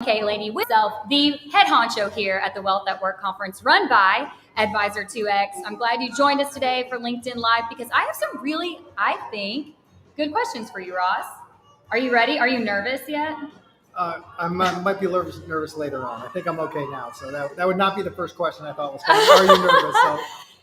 Okay, lady with self, the head honcho here at the Wealth at Work conference run by Advisor 2X. I'm glad you joined us today for LinkedIn Live because I have some really, I think, good questions for you, Ross. Are you ready? Are you nervous yet? I might be nervous later on. I think I'm okay now. So that would not be the first question I thought was coming. Are you nervous? So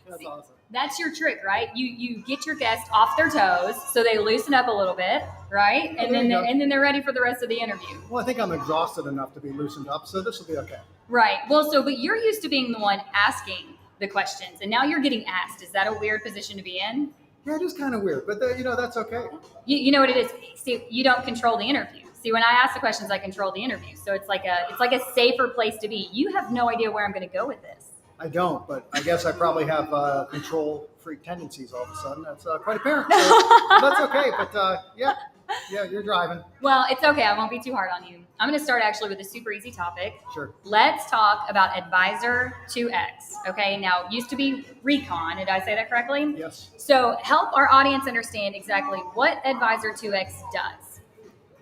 that's awesome. That's your trick, right? You get your guests off their toes so they loosen up a little bit, right? Oh, and then they're ready for the rest of the interview. Well, I think I'm exhausted enough to be loosened up, so this will be okay. Right. Well, but you're used to being the one asking the questions, and now you're getting asked. Is that a weird position to be in? Yeah, it is kind of weird, but that's okay. You know what it is? See, you don't control the interview. See, when I ask the questions, I control the interview. So it's like a safer place to be. You have no idea where I'm going to go with this. I don't, but I guess I probably have control freak tendencies all of a sudden. That's quite apparent. So that's okay, but yeah, you're driving. Well, it's okay. I won't be too hard on you. I'm going to start actually with a super easy topic. Sure. Let's talk about Advisor 2X. Okay. Now, used to be Recon. Did I say that correctly? Yes. So help our audience understand exactly what Advisor 2X does.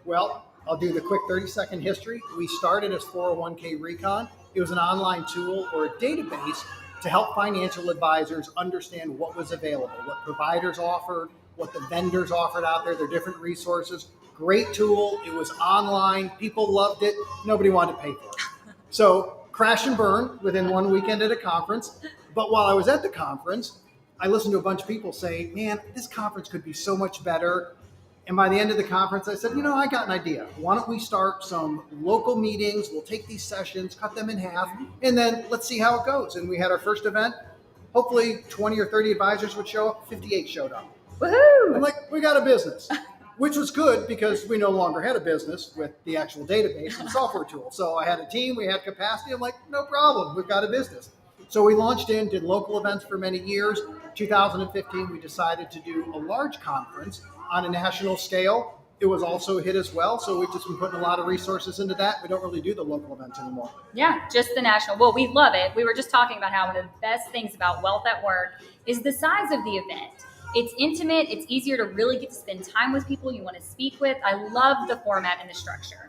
Well, I'll do the quick 30-second history. We started as 401k Recon. It was an online tool or a database to help financial advisors understand what was available, what providers offered, what the vendors offered out there, their different resources. Great tool. It was online. People loved it. Nobody wanted to pay for it. So crash and burn within one weekend at a conference. But while I was at the conference, I listened to a bunch of people say, man, this conference could be so much better. And by the end of the conference, I said, I got an idea. Why don't we start some local meetings? We'll take these sessions, cut them in half, and then let's see how it goes. And we had our first event. Hopefully 20 or 30 advisors would show up. 58 showed up. Woohoo! I'm like, we got a business, which was good because we no longer had a business with the actual database and software tool. So I had a team, we had capacity. I'm like, no problem. We've got a business. So we launched did local events for many years. 2015, we decided to do a large conference on a national scale. It was also a hit as well. So we've just been putting a lot of resources into that. We don't really do the local events anymore. Yeah, just the national. Well, we love it. We were just talking about how one of the best things about Wealth at Work is the size of the event. It's intimate. It's easier to really get to spend time with people you want to speak with. I love the format and the structure.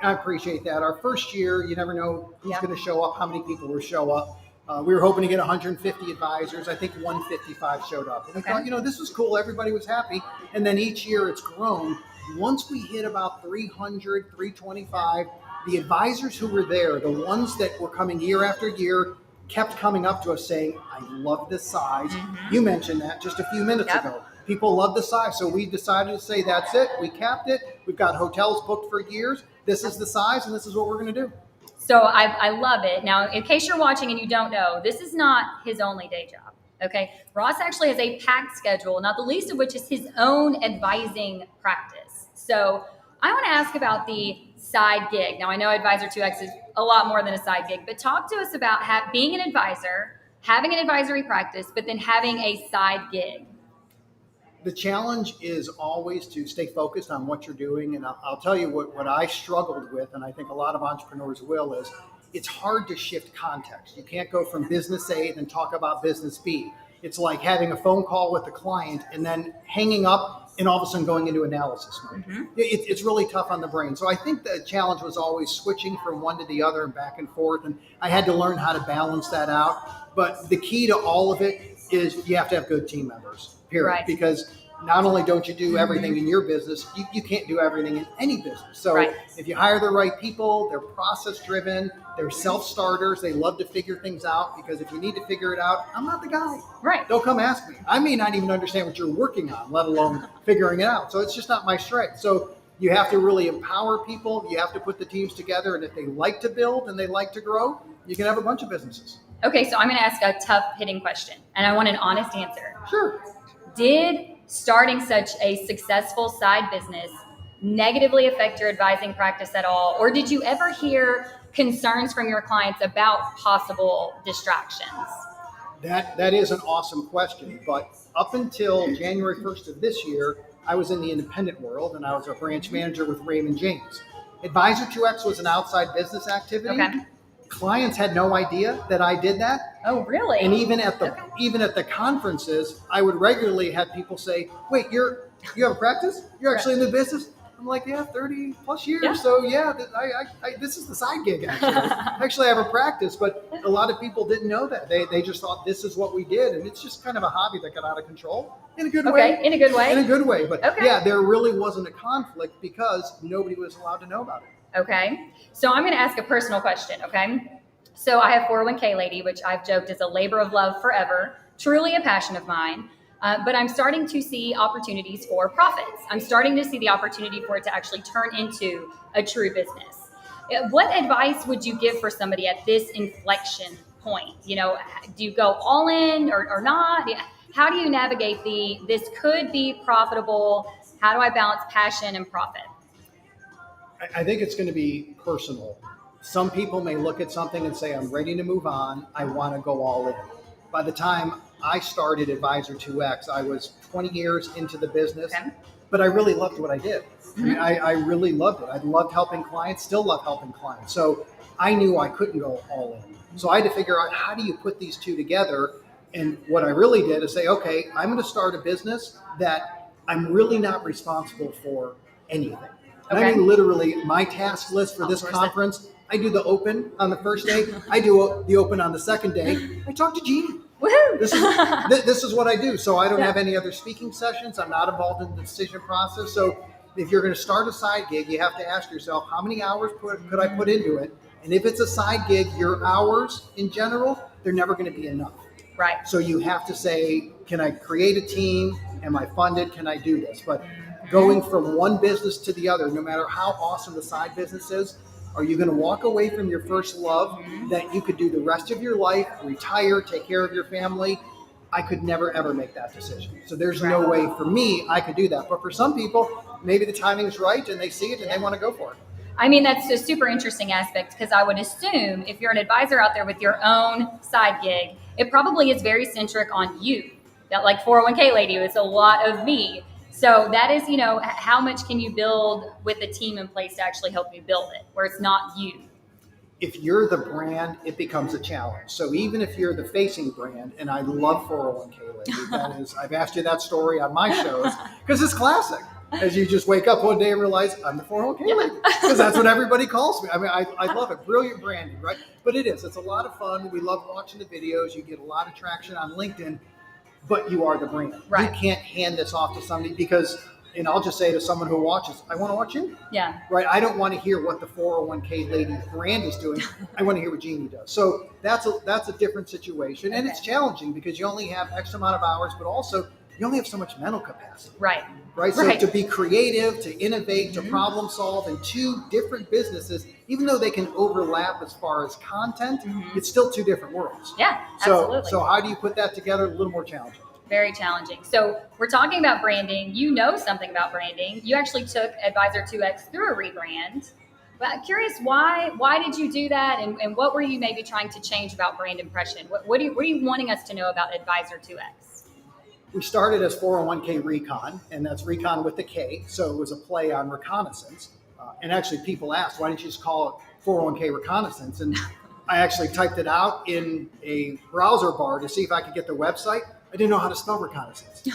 I appreciate that. Our first year, you never know who's going to show up, how many people will show up. We were hoping to get 150 advisors. I think 155 showed up. And we thought, this was cool. Everybody was happy. And then each year it's grown. Once we hit about 300, 325, the advisors who were there, the ones that were coming year after year, kept coming up to us saying, I love this size. Mm-hmm. You mentioned that just a few minutes ago. People love the size. So we decided to say, that's it. We capped it. We've got hotels booked for years. This is the size, and this is what we're going to do. So I love it. Now, in case you're watching and you don't know, this is not his only day job, okay? Ross actually has a packed schedule, not the least of which is his own advising practice. So I want to ask about the side gig. Now, I know Advisor 2X is a lot more than a side gig, but talk to us about being an advisor, having an advisory practice, but then having a side gig. The challenge is always to stay focused on what you're doing. And I'll tell you what I struggled with, and I think a lot of entrepreneurs will, is it's hard to shift context. You can't go from business A and then talk about business B. It's like having a phone call with a client and then hanging up and all of a sudden going into analysis mode. Mm-hmm. It's really tough on the brain. So I think the challenge was always switching from one to the other and back and forth. And I had to learn how to balance that out. But the key to all of it is you have to have good team members, period. Right. Because not only don't you do everything in your business, you can't do everything in any business. So if you hire the right people, they're process driven, they're self-starters, they love to figure things out, because if you need to figure it out, I'm not the guy. Right. Don't come ask me. I may not even understand what you're working on, let alone figuring it out. So it's just not my strength. So you have to really empower people. You have to put the teams together. And if they like to build and they like to grow, you can have a bunch of businesses. Okay, so I'm going to ask a tough hitting question, and I want an honest answer. Sure. Did starting such a successful side business negatively affect your advising practice at all? Or did you ever hear concerns from your clients about possible distractions? That is an awesome question. But up until January 1st of this year, I was in the independent world, and I was a branch manager with Raymond James. Advisor 2X was an outside business activity. Okay. Clients had no idea that I did that. Oh, really? And even at the conferences, I would regularly have people say, "Wait, you have a practice? You're actually in the business?" I'm like, yeah, 30 plus years. Yeah. So yeah, this is the side gig actually. Actually, I have a practice, but a lot of people didn't know that. They just thought this is what we did. And it's just kind of a hobby that got out of control in a good way. In a good way? In a good way. But okay. yeah, there really wasn't a conflict because nobody was allowed to know about it. Okay. So I'm going to ask a personal question. Okay. So I have 401k lady, which I've joked is a labor of love forever, truly a passion of mine. But I'm starting to see opportunities for profits. I'm starting to see the opportunity for it to actually turn into a true business. What advice would you give for somebody at this inflection point? You know, do you go all in or not? How do you navigate this could be profitable? How do I balance passion and profit? I think it's going to be personal. Some people may look at something and say, I'm ready to move on. I want to go all in. By the time I started Advisor 2X, I was 20 years into the business, but I really loved what I did. I mean, I really loved it. I loved helping clients, still love helping clients. So I knew I couldn't go all in. So I had to figure out, how do you put these two together? And what I really did is say, okay, I'm going to start a business that I'm really not responsible for anything. And I mean, literally, my task list for this conference, I do the open on the first day. I do the open on the second day. I talk to Jeannie. Woohoo! This is what I do. So I don't have any other speaking sessions. I'm not involved in the decision process. So if you're going to start a side gig, you have to ask yourself, how many hours could I put into it? And if it's a side gig, your hours in general, they're never going to be enough. Right. So you have to say, can I create a team? Am I funded? Can I do this? But going from one business to the other, no matter how awesome the side business is, are you going to walk away from your first love that you could do the rest of your life, retire, take care of your family? I could never, ever make that decision. So there's no way for me I could do that. But for some people, maybe the timing is right and they see it and they want to go for it. I mean, that's a super interesting aspect, because I would assume if you're an advisor out there with your own side gig, it probably is very centric on you. That, like 401k lady, it's a lot of me. So that is, you know, how much can you build with a team in place to actually help you build it, where it's not you? If you're the brand, it becomes a challenge. So even if you're the facing brand, and I love 401k lady, that is, I've asked you that story on my shows because it's classic. As you just wake up one day and realize I'm the 401k lady, because that's what everybody calls me. I mean, I love it. Brilliant branding, right? But it's a lot of fun. We love watching the videos. You get a lot of traction on LinkedIn, but you are the brand. Right. You can't hand this off to somebody because, and I'll just say to someone who watches, I want to watch you. Yeah. Right. I don't want to hear what the 401k lady brand is doing. I want to hear what Jeannie does. So that's a different situation. And it's challenging because you only have X amount of hours, but also you only have so much mental capacity. Right. Right. So to be creative, to innovate, to problem solve in two different businesses, even though they can overlap as far as content, it's still two different worlds. Yeah, absolutely. So how do you put that together? A little more challenging. Very challenging. So we're talking about branding. You know something about branding. You actually took Advisor 2X through a rebrand. But I'm curious, why did you do that? And what were you maybe trying to change about brand impression? What are you wanting us to know about Advisor 2X? We started as 401k Recon, and that's Recon with the K. So it was a play on reconnaissance. And actually people asked, why didn't you just call it 401k Reconnaissance? And I actually typed it out in a browser bar to see if I could get the website. I didn't know how to spell reconnaissance.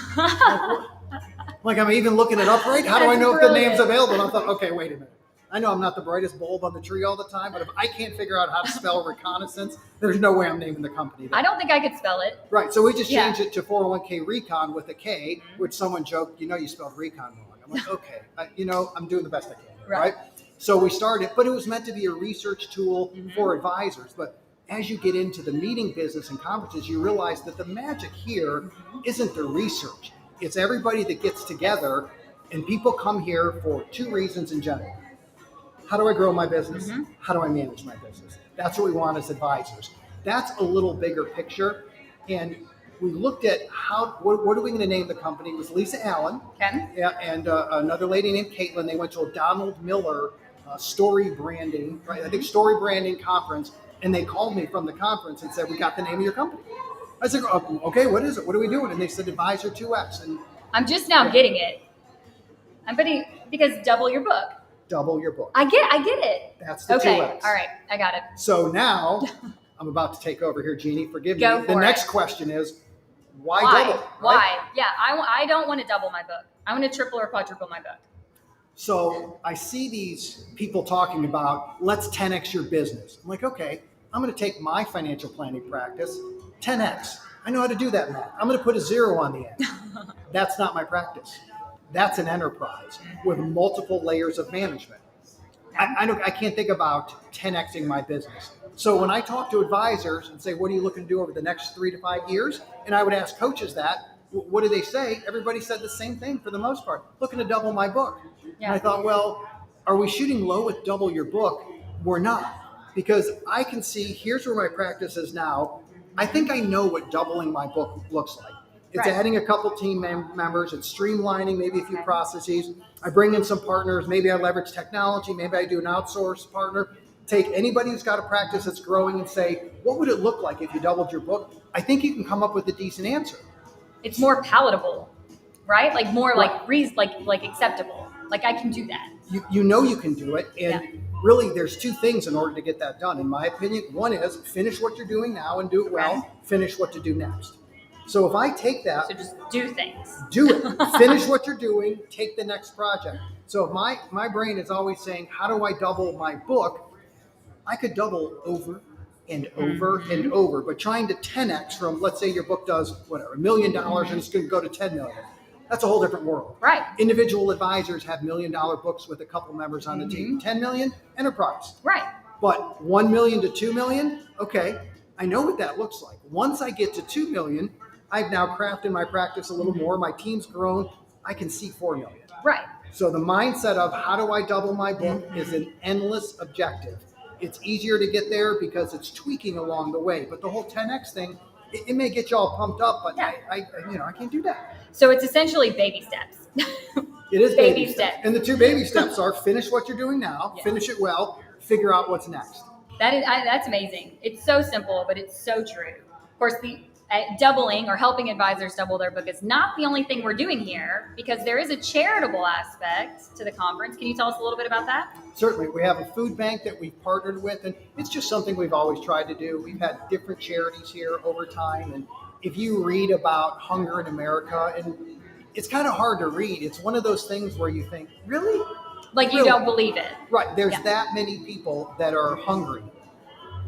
Like, I'm even looking it up right. How do I know if the name's available? And I thought, okay, wait a minute. I know I'm not the brightest bulb on the tree all the time, but if I can't figure out how to spell reconnaissance, there's no way I'm naming the company that. I don't think I could spell it. Right. So we just changed it to 401k Recon with a K, which someone joked, you spelled Recon wrong. I'm like, okay, I'm doing the best I can. Right. So we started, but it was meant to be a research tool for advisors. But as you get into the meeting business and conferences, you realize that the magic here isn't the research. It's everybody that gets together, and people come here for two reasons in general. How do I grow my business? How do I manage my business? That's what we want as advisors. That's a little bigger picture. And we looked at what are we going to name the company? It was Lisa Allen and another lady named Caitlin. They went to a Donald Miller story branding, right? I think story branding conference. And they called me from the conference and said, we got the name of your company. I said, okay, what is it? What are we doing? And they said Advisor 2X. And I'm just now getting it. I'm putting, because double your book. Double your book. I get it. That's the 2X. All right. I got it. So now I'm about to take over here, Jeannie. Forgive me. Go for the next it. question is, why double? Why? Yeah, I don't want to double my book. I want to triple or quadruple my book. So I see these people talking about let's 10x your business. I'm like, okay, I'm going to take my financial planning practice, 10x. I know how to do that math. I'm going to put a zero on the end. That's not my practice. That's an enterprise with multiple layers of management. I can't think about 10xing my business. So when I talk to advisors and say, what are you looking to do over the next 3 to 5 years? And I would ask coaches that, what do they say? Everybody said the same thing for the most part, looking to double my book. Yeah. And I thought, well, are we shooting low with double your book? We're not, because I can see, here's where my practice is now. I think I know what doubling my book looks like. It's adding a couple team members. It's streamlining maybe a few processes. I bring in some partners. Maybe I leverage technology. Maybe I do an outsourced partner. Take anybody who's got a practice that's growing and say, what would it look like if you doubled your book? I think you can come up with a decent answer. It's more palatable, right? Like more like acceptable. Like I can do that. You know you can do it. And really there's two things in order to get that done. In my opinion, one is finish what you're doing now and do it well. Finish what to do next. So if I take that, so just do things. Do it. Finish what you're doing. Take the next project. So if my brain is always saying, how do I double my book? I could double over and over and over. But trying to 10x from, let's say your book does whatever, $1 million and it's going to go to 10 million. That's a whole different world. Right. Individual advisors have $1 million books with a couple members on the team. 10 million, enterprise. Right. But 1 million to 2 million, okay, I know what that looks like. Once I get to 2 million, I've now crafted my practice a little more. My team's grown. I can see 4 million. Right. So the mindset of how do I double my book is an endless objective. It's easier to get there because it's tweaking along the way. But the whole 10x thing, it may get you all pumped up, but I can't do that. So it's essentially baby steps. It is baby steps. And the two baby steps are finish what you're doing now, finish it well, figure out what's next. That's amazing. It's so simple, but it's so true. Of course, the doubling or helping advisors double their book is not the only thing we're doing here, because there is a charitable aspect to the conference. Can you tell us a little bit about that? Certainly. We have a food bank that we've partnered with, and it's just something we've always tried to do. We've had different charities here over time, and if you read about hunger in America, and it's kind of hard to read. It's one of those things where you think, really? Like you don't believe it. Right. There's that many people that are hungry.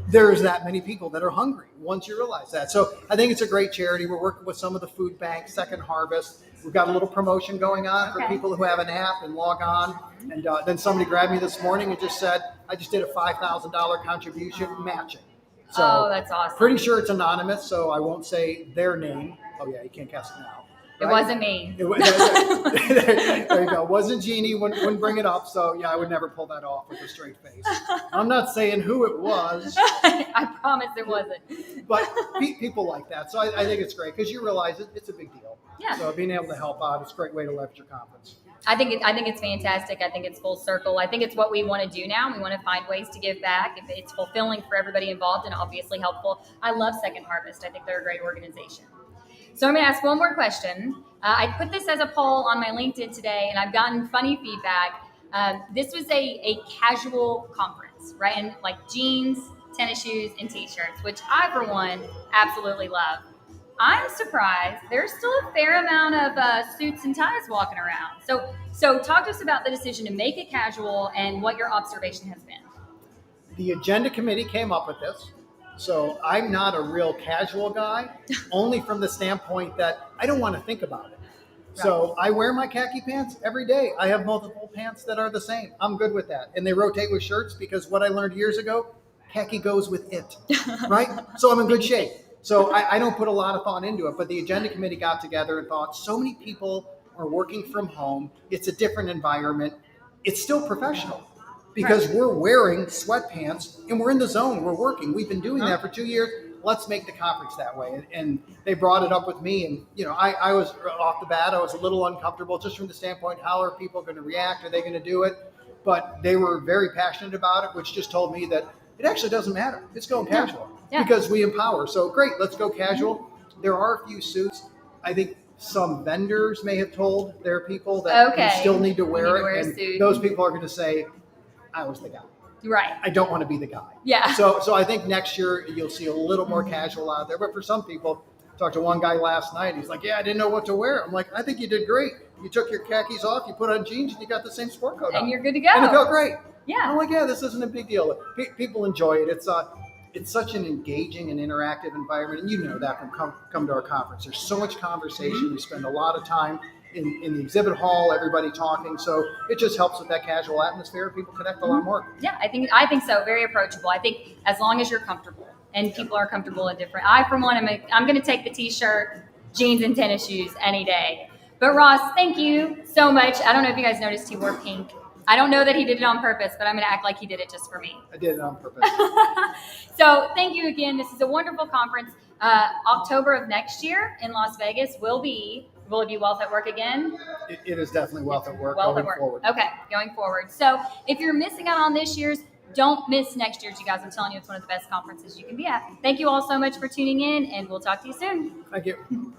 There's that many people that are hungry once you realize that. So I think it's a great charity. We're working with some of the food banks, Second Harvest. We've got a little promotion going on for people who have an app and log on. And then somebody grabbed me this morning and just said, I just did a $5,000 contribution matching. So that's awesome. Pretty sure it's anonymous, so I won't say their name. Oh yeah, you can't cast it now. Right? It wasn't me. There you go. Wasn't Jeannie, wouldn't bring it up. So yeah, I would never pull that off with a straight face. I'm not saying who it was. I promise it wasn't. But people like that. So I think it's great because you realize it's a big deal. Yeah. So being able to help out is a great way to leverage your conference. I think it's fantastic. I think it's full circle. I think it's what we want to do now. We want to find ways to give back. If it's fulfilling for everybody involved and obviously helpful. I love Second Harvest. I think they're a great organization. So I'm going to ask one more question. I put this as a poll on my LinkedIn today, and I've gotten funny feedback. This was a casual conference, right? And like jeans, tennis shoes, and T-shirts, which I, for one, absolutely love. I'm surprised there's still a fair amount of suits and ties walking around. So talk to us about the decision to make it casual and what your observation has been. The agenda committee came up with this. So I'm not a real casual guy, only from the standpoint that I don't want to think about it. Right. So I wear my khaki pants every day. I have multiple pants that are the same. I'm good with that. And they rotate with shirts because what I learned years ago, khaki goes with it, right? So I'm in good shape. So I don't put a lot of thought into it, but the agenda committee got together and thought so many people are working from home. It's a different environment. It's still professional. Because we're wearing sweatpants and we're in the zone. We're working. We've been doing that for 2 years. Let's make the conference that way. And they brought it up with me. And, I was off the bat, I was a little uncomfortable just from the standpoint, how are people going to react? Are they going to do it? But they were very passionate about it, which just told me that it actually doesn't matter. It's going casual because we empower. So great, let's go casual. There are a few suits. I think some vendors may have told their people that you still need to wear it. And those people are going to say, I was the guy. Right. I don't want to be the guy. Yeah. So I think next year you'll see a little more casual out there. But for some people, I talked to one guy last night. He's like, I didn't know what to wear. I'm like, I think you did great. You took your khakis off, you put on jeans, and you got the same sport coat on. And you're good to go. And it felt great. Yeah. I'm like, yeah, this isn't a big deal. People enjoy it. It's such an engaging and interactive environment, and you know that from come to our conference. There's so much conversation. We spend a lot of time in the exhibit hall, everybody talking. So it just helps with that casual atmosphere. People connect a lot more. Yeah, I think so. Very approachable. I think as long as you're comfortable and people are comfortable and different. I, for one, I'm going to take the t-shirt, jeans, and tennis shoes any day. But Ross, thank you so much. I don't know if you guys noticed he wore pink. I don't know that he did it on purpose, but I'm going to act like he did it just for me. I did it on purpose. So thank you again. This is a wonderful conference. October of next year in Las Vegas will it be Wealth at Work again? It is definitely Wealth at Work Wealth going at Work. forward. Okay, going forward. So if you're missing out on this year's, don't miss next year's, you guys. I'm telling you, it's one of the best conferences you can be at. Thank you all so much for tuning in, and we'll talk to you soon. Thank you.